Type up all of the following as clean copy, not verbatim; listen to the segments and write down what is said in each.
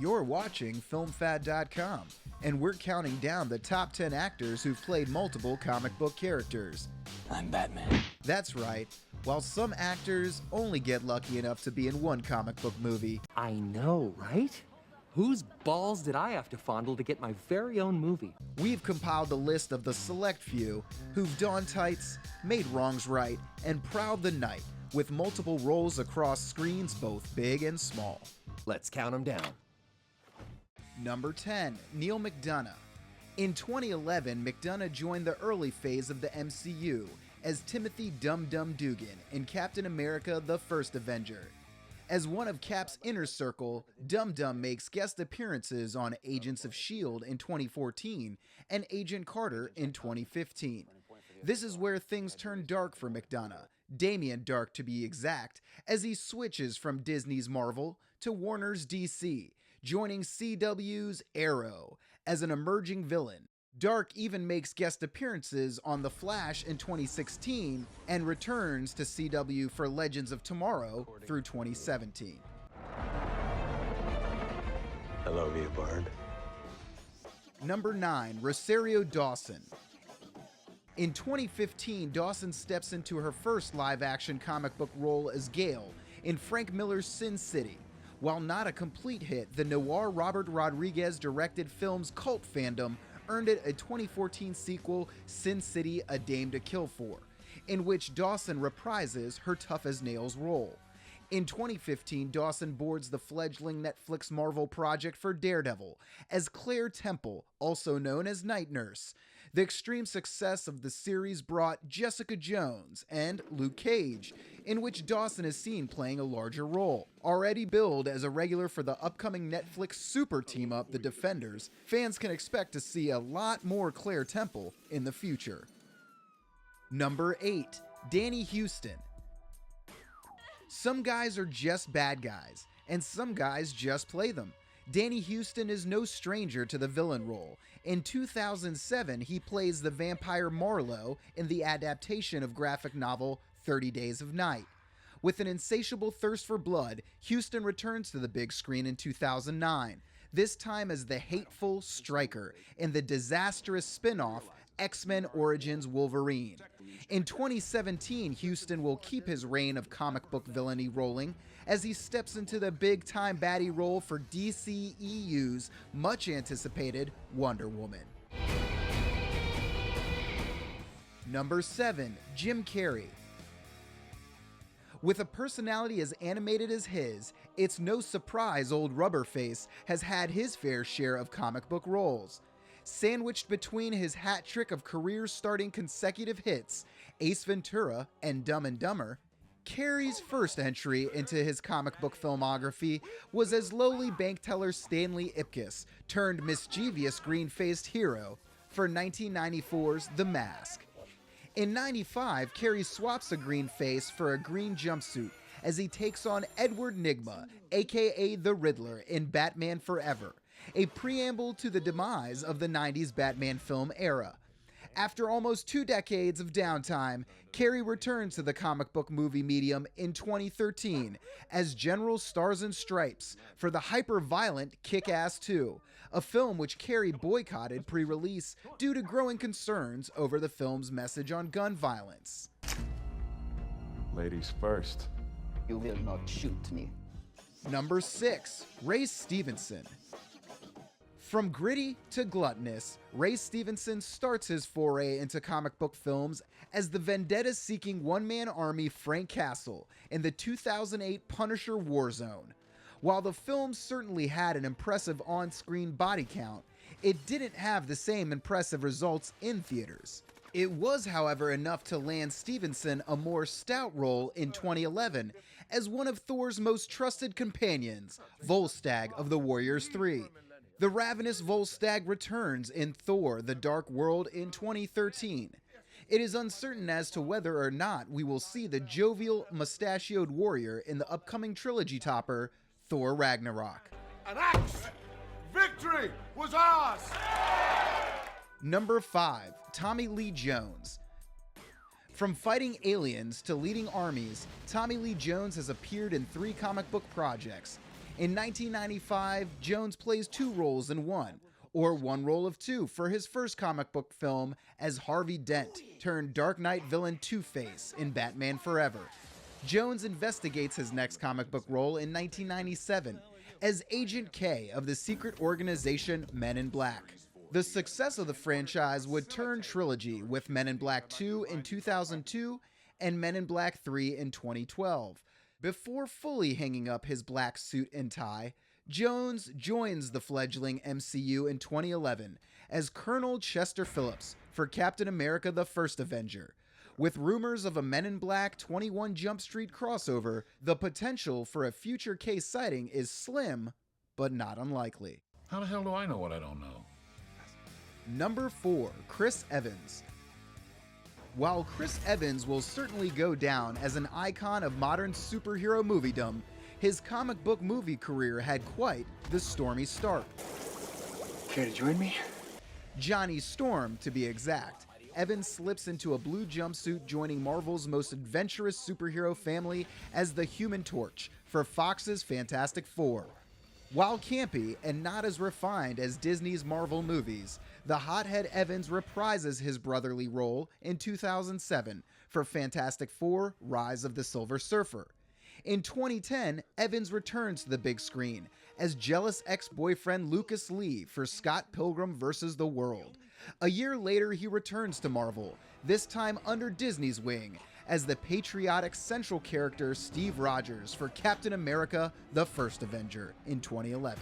You're watching FilmFad.com, and we're counting down the top 10 actors who've played multiple comic book characters. I'm Batman. That's right. While some actors only get lucky enough to be in one comic book movie. I know, right? Whose balls did I have to fondle to get my very own movie? We've compiled a list of the select few who've donned tights, made wrongs right, and prowled the night with multiple roles across screens both big and small. Let's count them down. Number 10, Neil McDonough. In 2011, McDonough joined the early phase of the MCU as Timothy Dum Dum Dugan in Captain America: The First Avenger. As one of Cap's inner circle, Dum Dum makes guest appearances on Agents of S.H.I.E.L.D. in 2014 and Agent Carter in 2015. This is where things turn dark for McDonough, Damien dark to be exact, as he switches from Disney's Marvel to Warner's DC, joining CW's Arrow as an emerging villain. Dark even makes guest appearances on The Flash in 2016 and returns to CW for Legends of Tomorrow through 2017. I love you, Bard. Number 9, Rosario Dawson. In 2015, Dawson steps into her first live-action comic book role as GAIL in Frank Miller's Sin City. While not a complete hit, the noir Robert Rodriguez-directed film's cult fandom earned it a 2014 sequel, Sin City: A Dame to Kill For, in which Dawson reprises her tough-as-nails role. In 2015, Dawson boards the fledgling Netflix Marvel project for Daredevil as Claire Temple, also known as Night Nurse. The extreme success of the series brought Jessica Jones and Luke Cage, in which Dawson is seen playing a larger role. Already billed as a regular for the upcoming Netflix super team-up The Defenders, fans can expect to see a lot more Claire Temple in the future. Number 8, Danny Huston. Some guys are just bad guys, and some guys just play them. Danny Huston is no stranger to the villain role. In 2007, he plays the vampire Marlow in the adaptation of graphic novel 30 Days of Night. With an insatiable thirst for blood, Huston returns to the big screen in 2009, this time as the hateful Stryker in the disastrous spin-off X-Men Origins Wolverine. In 2017, Huston will keep his reign of comic book villainy rolling as he steps into the big-time baddie role for DCEU's much-anticipated Wonder Woman. Number 7, Jim Carrey. With a personality as animated as his, it's no surprise old Rubberface has had his fair share of comic book roles. Sandwiched between his hat trick of career-starting consecutive hits, Ace Ventura and Dumb and Dumber, Carrey's first entry into his comic book filmography was as lowly bank teller Stanley Ipkiss turned mischievous green-faced hero for 1994's The Mask. In '95, Carrey swaps a green face for a green jumpsuit as he takes on Edward Nygma, aka the Riddler, in Batman Forever, a preamble to the demise of the '90s Batman film era. After almost 2 decades of downtime, Carrey returns to the comic book movie medium in 2013 as General Stars and Stripes for the hyper-violent Kick-Ass 2, a film which Carrey boycotted pre-release due to growing concerns over the film's message on gun violence. Ladies first. You will not shoot me. Number 6, Ray Stevenson. From gritty to gluttonous, Ray Stevenson starts his foray into comic book films as the vendetta-seeking one-man army Frank Castle in the 2008 Punisher Warzone. While the film certainly had an impressive on-screen body count, it didn't have the same impressive results in theaters. It was, however, enough to land Stevenson a more stout role in 2011 as one of Thor's most trusted companions, Volstagg of the Warriors 3. The ravenous Volstagg returns in Thor: The Dark World in 2013. It is uncertain as to whether or not we will see the jovial, mustachioed warrior in the upcoming trilogy topper, Thor Ragnarok. An axe! Victory was ours! Number 5, Tommy Lee Jones. From fighting aliens to leading armies, Tommy Lee Jones has appeared in 3 comic book projects. In 1995, Jones plays 2 roles in one, or 1 role of 2 for his first comic book film as Harvey Dent turned Dark Knight villain Two-Face in Batman Forever. Jones investigates his next comic book role in 1997 as Agent K of the secret organization Men in Black. The success of the franchise would turn trilogy with Men in Black 2 in 2002 and Men in Black 3 in 2012. Before fully hanging up his black suit and tie, Jones joins the fledgling MCU in 2011 as Colonel Chester Phillips for Captain America: The First Avenger. With rumors of a Men in Black 21 Jump Street crossover, the potential for a future K sighting is slim, but not unlikely. How the hell do I know what I don't know? Number 4, Chris Evans. While Chris Evans will certainly go down as an icon of modern superhero moviedom, his comic book movie career had quite the stormy start. Care to join me? Johnny Storm, to be exact. Evans slips into a blue jumpsuit, joining Marvel's most adventurous superhero family as the Human Torch for Fox's Fantastic Four. While campy and not as refined as Disney's Marvel movies, the hothead Evans reprises his brotherly role in 2007 for Fantastic Four: Rise of the Silver Surfer. In 2010, Evans returns to the big screen as jealous ex-boyfriend Lucas Lee for Scott Pilgrim vs. the World. A year later, he returns to Marvel, this time under Disney's wing, as the patriotic central character Steve Rogers for Captain America: The First Avenger in 2011.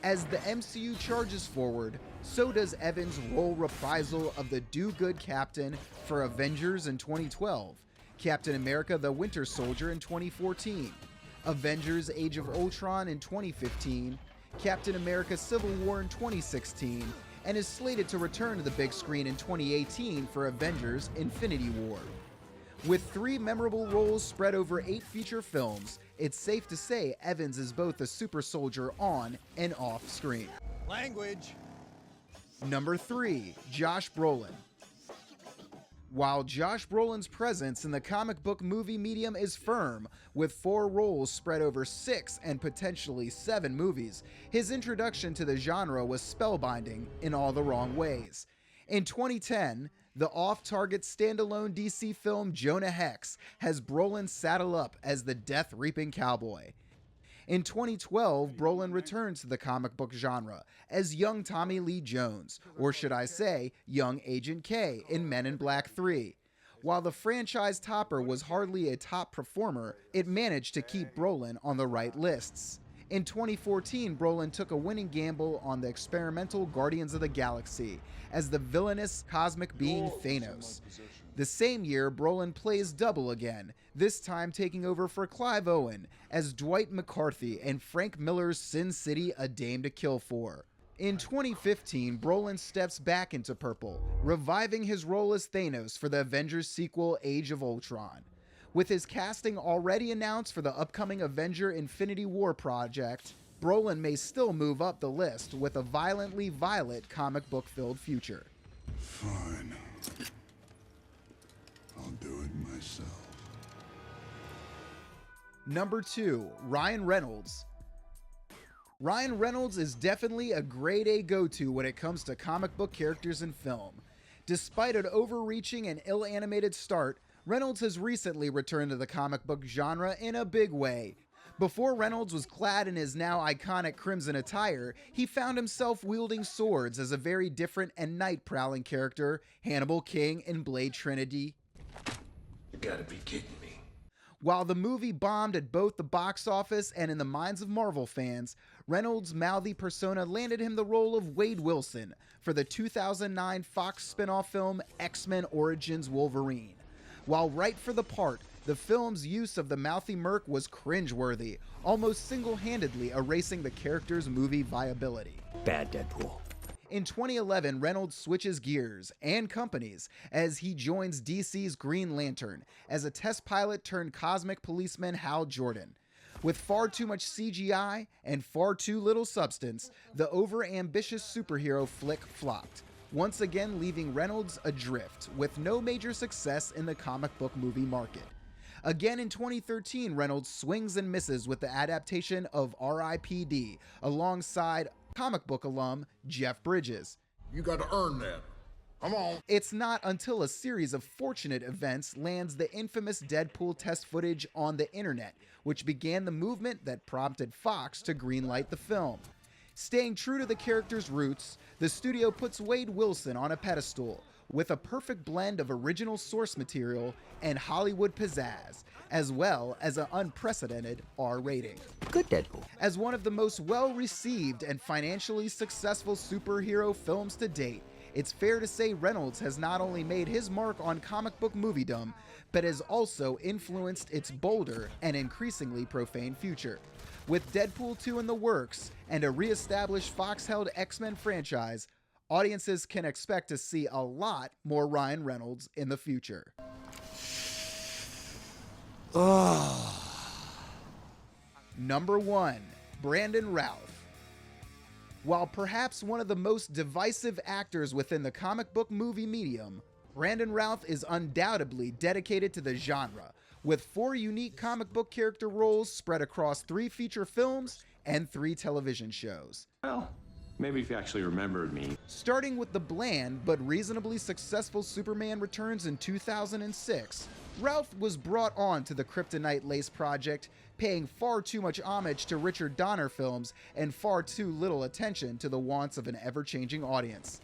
As the MCU charges forward, so does Evans' role reprisal of the do-good captain for Avengers in 2012, Captain America: The Winter Soldier in 2014, Avengers: Age of Ultron in 2015, Captain America: Civil War in 2016, and is slated to return to the big screen in 2018 for Avengers: Infinity War. With 3 memorable roles spread over 8 feature films, it's safe to say Evans is both a super soldier on and off screen. Language. Number 3, Josh Brolin. While Josh Brolin's presence in the comic book movie medium is firm, with 4 roles spread over 6 and potentially 7 movies, his introduction to the genre was spellbinding in all the wrong ways. In 2010, the off-target standalone DC film Jonah Hex has Brolin saddle up as the death-reaping cowboy. In 2012, Brolin returns to the comic book genre as young Tommy Lee Jones, or should I say, young Agent K in Men in Black 3. While the franchise topper was hardly a top performer, it managed to keep Brolin on the right lists. In 2014, Brolin took a winning gamble on the experimental Guardians of the Galaxy as the villainous cosmic being Thanos. The same year, Brolin plays double again, this time taking over for Clive Owen as Dwight McCarthy in Frank Miller's Sin City: A Dame to Kill For. In 2015, Brolin steps back into purple, reviving his role as Thanos for the Avengers sequel Age of Ultron. With his casting already announced for the upcoming Avenger Infinity War project, Brolin may still move up the list with a violently violet comic book-filled future. Fine. I'll do it myself. Number 2, Ryan Reynolds. Ryan Reynolds is definitely a grade A go-to when it comes to comic book characters in film. Despite an overreaching and ill-animated start, Reynolds has recently returned to the comic book genre in a big way. Before Reynolds was clad in his now iconic crimson attire, he found himself wielding swords as a very different and night-prowling character, Hannibal King in Blade Trinity. You gotta be kidding me. While the movie bombed at both the box office and in the minds of Marvel fans, Reynolds' mouthy persona landed him the role of Wade Wilson for the 2009 Fox spin-off film X-Men Origins Wolverine. While right for the part, the film's use of the mouthy merc was cringeworthy, almost single-handedly erasing the character's movie viability. Bad Deadpool. In 2011, Reynolds switches gears and companies as he joins DC's Green Lantern as a test pilot turned cosmic policeman Hal Jordan. With far too much CGI and far too little substance, the over-ambitious superhero flick flopped, once again leaving Reynolds adrift with no major success in the comic book movie market. Again in 2013, Reynolds swings and misses with the adaptation of R.I.P.D. alongside comic book alum Jeff Bridges. You got to earn that. Come on. It's not until a series of fortunate events lands the infamous Deadpool test footage on the internet, which began the movement that prompted Fox to greenlight the film. Staying true to the character's roots, the studio puts Wade Wilson on a pedestal with a perfect blend of original source material and Hollywood pizzazz, as well as an unprecedented R rating. Good Deadpool. As one of the most well-received and financially successful superhero films to date, it's fair to say Reynolds has not only made his mark on comic book moviedom, but has also influenced its bolder and increasingly profane future. With Deadpool 2 in the works and a re-established Fox-held X-Men franchise, audiences can expect to see a lot more Ryan Reynolds in the future. Number 1. Brandon Routh. While perhaps one of the most divisive actors within the comic book movie medium, Brandon Routh is undoubtedly dedicated to the genre, with 4 unique comic book character roles spread across 3 feature films and 3 television shows. Well, maybe if you actually remembered me. Starting with the bland but reasonably successful Superman Returns in 2006, Routh was brought on to the Kryptonite Lace project, paying far too much homage to Richard Donner films and far too little attention to the wants of an ever-changing audience.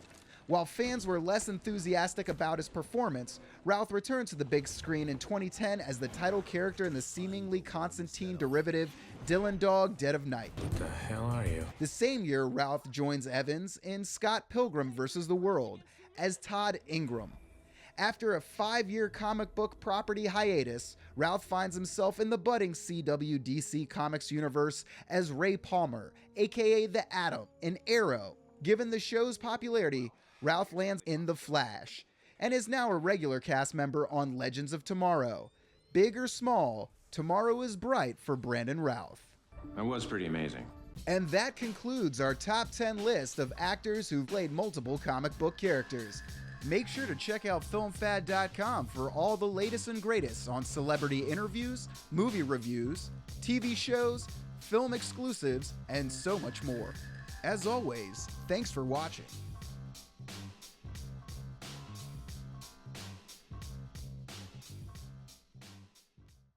While fans were less enthusiastic about his performance, Routh returned to the big screen in 2010 as the title character in the seemingly Constantine derivative Dylan Dog Dead of Night. What the hell are you? The same year, Routh joins Evans in Scott Pilgrim vs. the World as Todd Ingram. After a 5-year comic book property hiatus, Routh finds himself in the budding CW DC Comics universe as Ray Palmer, aka The Atom, in Arrow. Given the show's popularity, Routh lands in The Flash, and is now a regular cast member on Legends of Tomorrow. Big or small, tomorrow is bright for Brandon Routh. That was pretty amazing. And that concludes our top 10 list of actors who've played multiple comic book characters. Make sure to check out filmfad.com for all the latest and greatest on celebrity interviews, movie reviews, TV shows, film exclusives, and so much more. As always, thanks for watching.